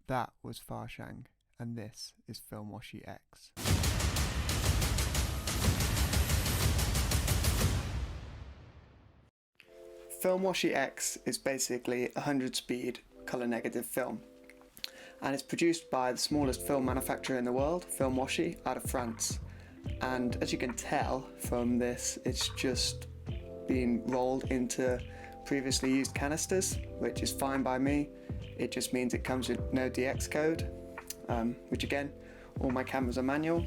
That was Farsang, and this is Film Washi X. Film Washi X is basically a 100 speed colour negative film, and it's produced by the smallest film manufacturer in the world, Film Washi, out of France. And as you can tell from this, it's just been rolled into previously used canisters, which is fine by me. It just means it comes with no DX code, which again, all my cameras are manual.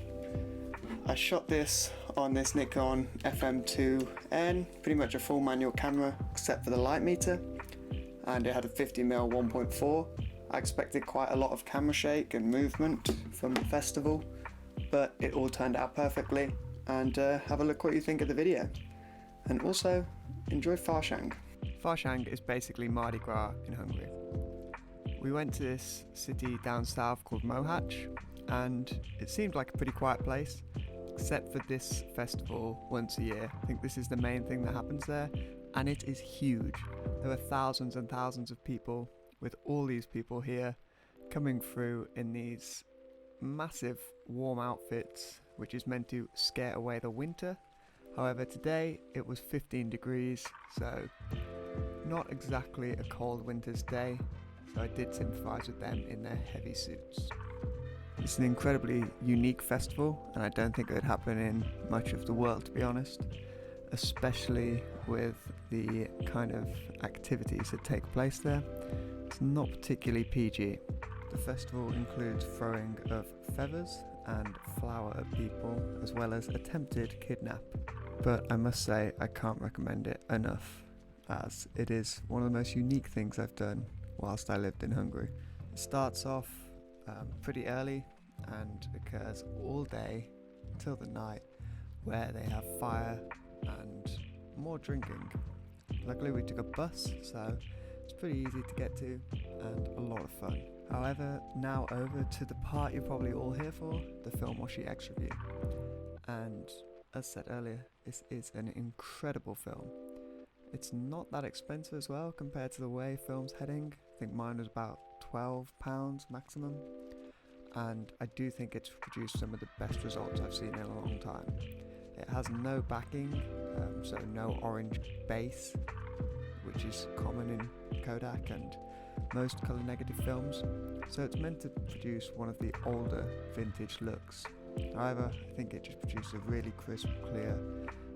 I shot this on this Nikon FM2N, pretty much a full manual camera except for the light meter, and it had a 50mm 1.4. I expected quite a lot of camera shake and movement from the festival, but it all turned out perfectly. And have a look what you think of the video. And also, enjoy Farsang. Farsang is basically Mardi Gras in Hungary. We went to this city down south called Mohács, and it seemed like a pretty quiet place, except for this festival once a year. I think this is the main thing that happens there, and it is huge. There are thousands and thousands of people, with all these people here coming through in these massive warm outfits, which is meant to scare away the winter. However, today it was 15 degrees, so not exactly a cold winter's day, so I did sympathise with them in their heavy suits. It's an incredibly unique festival, and I don't think it would happen in much of the world, to be honest, especially with the kind of activities that take place there. It's not particularly PG. The festival includes throwing of feathers and flour at people, as well as attempted kidnap. But I must say I can't recommend it enough, as it is one of the most unique things I've done whilst I lived in Hungary. It starts off pretty early and occurs all day till the night, where they have fire and more drinking. Luckily we took a bus, so it's pretty easy to get to and a lot of fun. However, now over to the part you're probably all here for, the Film Washi X review. And as said earlier, this is an incredible film. It's not that expensive as well compared to the way film's heading. I think mine was about £12 maximum. And I do think it's produced some of the best results I've seen in a long time. It has no backing, so no orange base, which is common in Kodak and most colour negative films, so it's meant to produce one of the older vintage looks. However, I think it just produces a really crisp, clear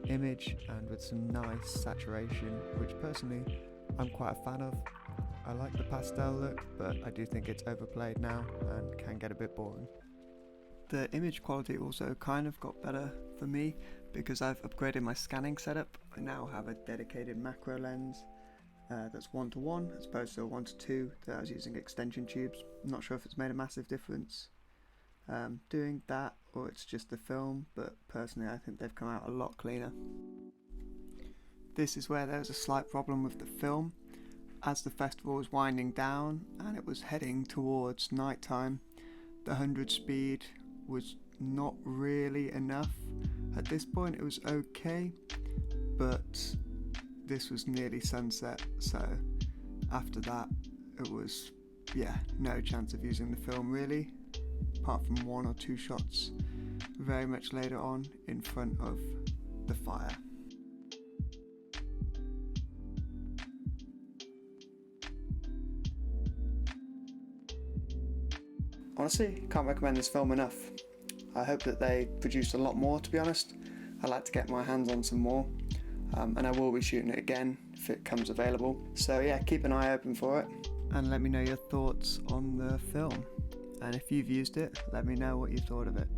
image and with some nice saturation, which personally I'm quite a fan of. I like the pastel look, but I do think it's overplayed now and can get a bit boring. The image quality also kind of got better for me because I've upgraded my scanning setup. I now have a dedicated macro lens that's 1:1 as opposed to a 1:2 that I was using extension tubes. I'm not sure if it's made a massive difference doing that or it's just the film, but personally I think they've come out a lot cleaner. This is where there was a slight problem with the film. As the festival was winding down and it was heading towards night time, the 100 speed was not really enough. At this point it was okay, but this was nearly sunset, so after that it was, no chance of using the film really, apart from one or two shots very much later on in front of the fire. Honestly, can't recommend this film enough. I hope that they produce a lot more, to be honest. I'd like to get my hands on some more. And I will be shooting it again if it comes available. So yeah, keep an eye open for it. And let me know your thoughts on the film. And if you've used it, let me know what you thought of it.